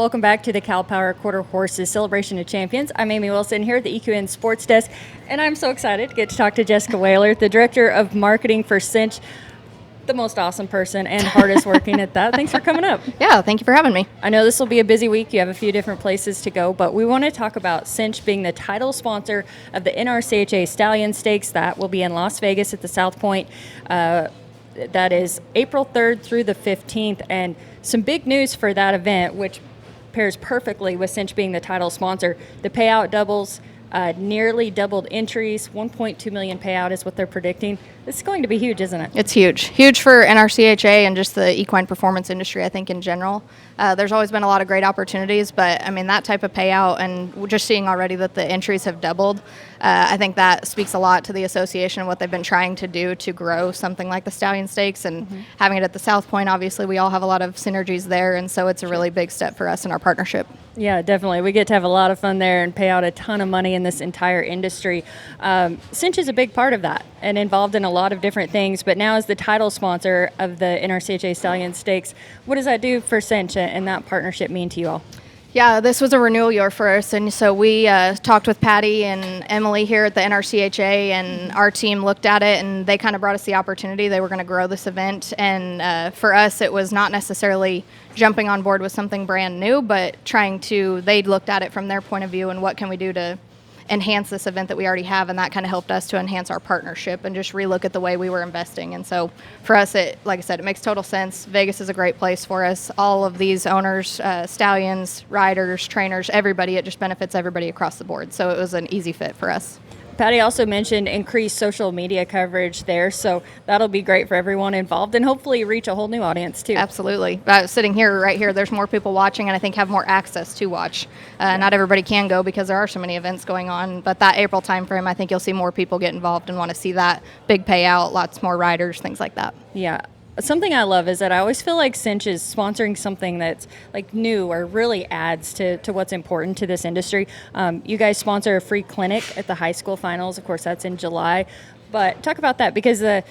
welcome back to the Cal Power Quarter Horses Celebration of Champions. I'm Amy Wilson here at the EQN Sports Desk, and I'm so excited to get to talk to Jessica Whaler, the Director of Marketing for Cinch, the most awesome person and hardest working at that. Thanks for coming up. Yeah, thank you for having me. I know this will be a busy week. You have a few different places to go, but we want to talk about Cinch being the title sponsor of the NRCHA Stallion Stakes that will be in Las Vegas at the South Point. That is April 3rd through the 15th, and some big news for that event, which pairs perfectly with Cinch being the title sponsor. The payout doubles, nearly doubled entries, 1.2 million payout is what they're predicting. This is going to be huge, isn't it? It's huge. Huge for NRCHA and just the equine performance industry, I think, in general. There's always been a lot of great opportunities, but, I mean, that type of payout and we're just seeing already that the entries have doubled, I think that speaks a lot to the association and what they've been trying to do to grow something like the Stallion Stakes. And having it at the South Point, obviously, we all have a lot of synergies there, and so it's a really big step for us in our partnership. Yeah, definitely. We get to have a lot of fun there and pay out a ton of money in this entire industry. Cinch is a big part of that and involved in a lot of different things, but now as the title sponsor of the NRCHA Stallion Stakes, what does that do for Cinch and that partnership mean to you all? Yeah, this was a renewal year for us, and so we talked with Patty and Emily here at the NRCHA, and our team looked at it, and they kind of brought us the opportunity. They were going to grow this event, and for us, it was not necessarily jumping on board with something brand new, but they looked at it from their point of view, and what can we do to enhance this event that we already have, and that kind of helped us to enhance our partnership and just relook at the way we were investing. And so for us, like I said, it makes total sense. Vegas is a great place for us. All of these owners, stallions, riders, trainers, everybody, it just benefits everybody across the board. So it was an easy fit for us. Patty also mentioned increased social media coverage there, so that'll be great for everyone involved and hopefully reach a whole new audience too. Absolutely. Sitting here, right here, there's more people watching and I think have more access to watch. Not everybody can go because there are so many events going on, but that April timeframe, I think you'll see more people get involved and want to see that big payout, lots more riders, things like that. Yeah. Something I love is that I always feel like Cinch is sponsoring something that's like new or really adds to what's important to this industry. You guys sponsor a free clinic at the high school finals. Of course, that's in July. But talk about that, because the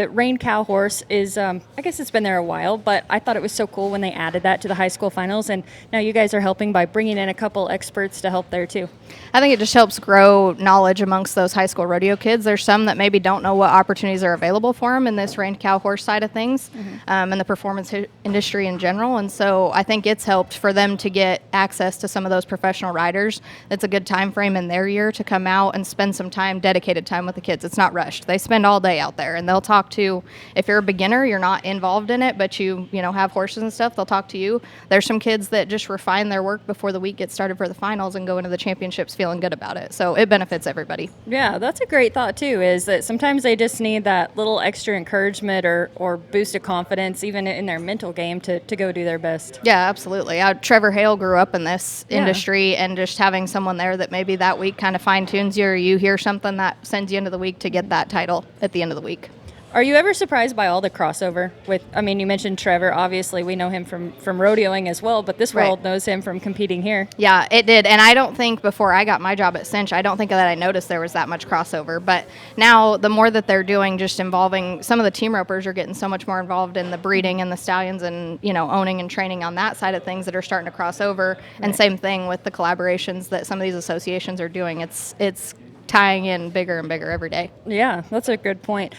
Rain Cow horse is, I guess it's been there a while, but I thought it was so cool when they added that to the high school finals, and now you guys are helping by bringing in a couple experts to help there too. I think it just helps grow knowledge amongst those high school rodeo kids. There's some that maybe don't know what opportunities are available for them in this Rain Cow horse side of things, and the performance industry in general, and so I think it's helped for them to get access to some of those professional riders. It's a good time frame in their year to come out and spend some time, dedicated time with the kids. It's not rushed. They spend all day out there, and they'll talk to, if you're a beginner, you're not involved in it, but you have horses and stuff, they'll talk to you. There's some kids that just refine their work before the week gets started for the finals and go into the championships feeling good about it. So it benefits everybody. Yeah, that's a great thought too, is that sometimes they just need that little extra encouragement or boost of confidence, even in their mental game, to go do their best. Yeah, absolutely. Trevor Hale grew up in this industry, and just having someone there that maybe that week kind of fine-tunes you, or you hear something that sends you into the week to get that title at the end of the week. Are you ever surprised by all the crossover with, you mentioned Trevor, obviously we know him from rodeoing as well, but this world knows him from competing here. Yeah, it did. And I don't think before I got my job at Cinch, I don't think that I noticed there was that much crossover. But now the more that they're doing, just involving, some of the team ropers are getting so much more involved in the breeding and the stallions and, owning and training on that side of things that are starting to cross over. Right. And same thing with the collaborations that some of these associations are doing. It's tying in bigger and bigger every day. Yeah, that's a good point.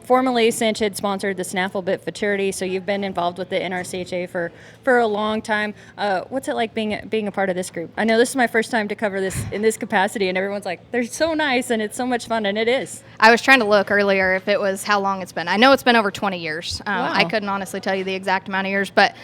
Formerly, Cinch had sponsored the Snaffle Bit Futurity, so you've been involved with the NRCHA for a long time. What's it like being a part of this group? I know this is my first time to cover this in this capacity, and everyone's like, they're so nice, and it's so much fun, and it is. I was trying to look earlier if it was how long it's been. I know it's been over 20 years. Wow. I couldn't honestly tell you the exact amount of years, but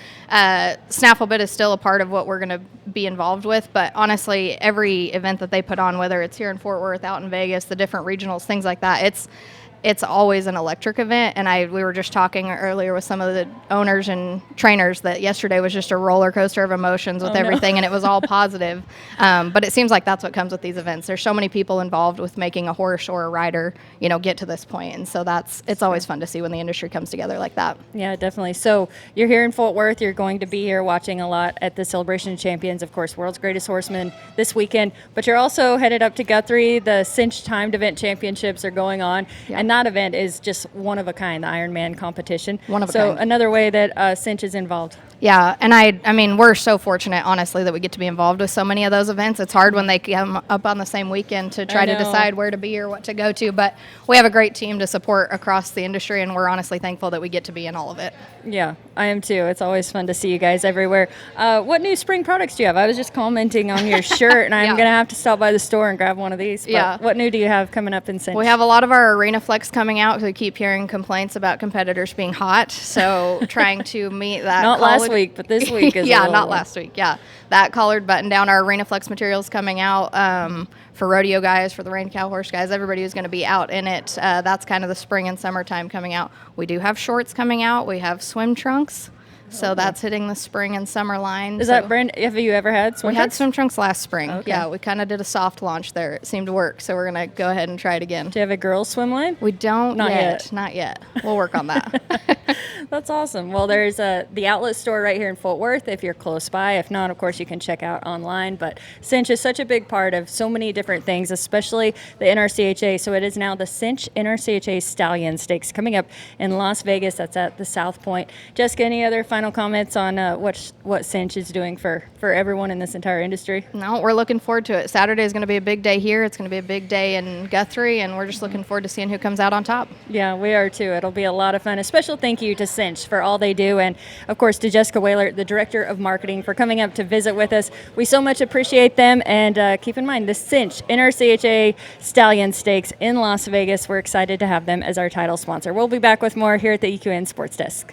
Snaffle Bit is still a part of what we're going to be involved with. But honestly, every event that they put on, whether it's here in Fort Worth, out in Vegas, the different regionals, things like that, it's always an electric event. And we were just talking earlier with some of the owners and trainers that yesterday was just a roller coaster of emotions with everything, and it was all positive. But it seems like that's what comes with these events. There's so many people involved with making a horse or a rider, get to this point. And so it's always fun to see when the industry comes together like that. Yeah, definitely. So you're here in Fort Worth. You're going to be here watching a lot at the Celebration of Champions, of course, World's Greatest Horseman this weekend. But you're also headed up to Guthrie. The Cinch Timed Event Championships are going on. Yeah. And that event is just one of a kind, the Ironman competition. One of a so kind. another way that Cinch is involved. Yeah, and I mean, we're so fortunate, honestly, that we get to be involved with so many of those events. It's hard when they come up on the same weekend to try to decide where to be or what to go to, but we have a great team to support across the industry, and we're honestly thankful that we get to be in all of it. Yeah, I am too. It's always fun to see you guys everywhere. What new spring products do you have? I was just commenting on your shirt, and I'm Yeah. going to have to stop by the store and grab one of these. But Yeah. what new do you have coming up in Cinch? We have a lot of our Arena Flex coming out. We keep hearing complaints about competitors being hot, so trying to meet that. Not last week, but this week is a yeah, little not warm. last week. Yeah, that collared button down. Our Arena Flex materials coming out for rodeo guys, for the rein cow horse guys. Everybody who's going to be out in it. That's kind of the spring and summertime coming out. We do have shorts coming out. We have swim trunks. So that's hitting the spring and summer line. Is that brand? Have you ever had swim We had trunks? swim trunks last spring. Okay. Yeah, we kind of did a soft launch there. It seemed to work, so we're going to go ahead and try it again. Do you have a girls swim line? We don't Not yet. yet. Not yet. We'll work on that. That's awesome. Well, there's the outlet store right here in Fort Worth if you're close by. If not, of course, you can check out online. But Cinch is such a big part of so many different things, especially the NRCHA. So it is now the Cinch NRCHA Stallion Stakes coming up in Las Vegas. That's at the South Point. Jessica, any other final comments on what Cinch is doing for everyone in this entire industry? No, we're looking forward to it. Saturday is going to be a big day here. It's going to be a big day in Guthrie, and we're just looking forward to seeing who comes out on top. Yeah, we are too. It'll be a lot of fun. A special thank you to Cinch for all they do, and of course to Jessica Whaler, the Director of Marketing, for coming up to visit with us. We so much appreciate them, and keep in mind the Cinch NRCHA Stallion Stakes in Las Vegas. We're excited to have them as our title sponsor. We'll be back with more here at the EQN Sports Desk.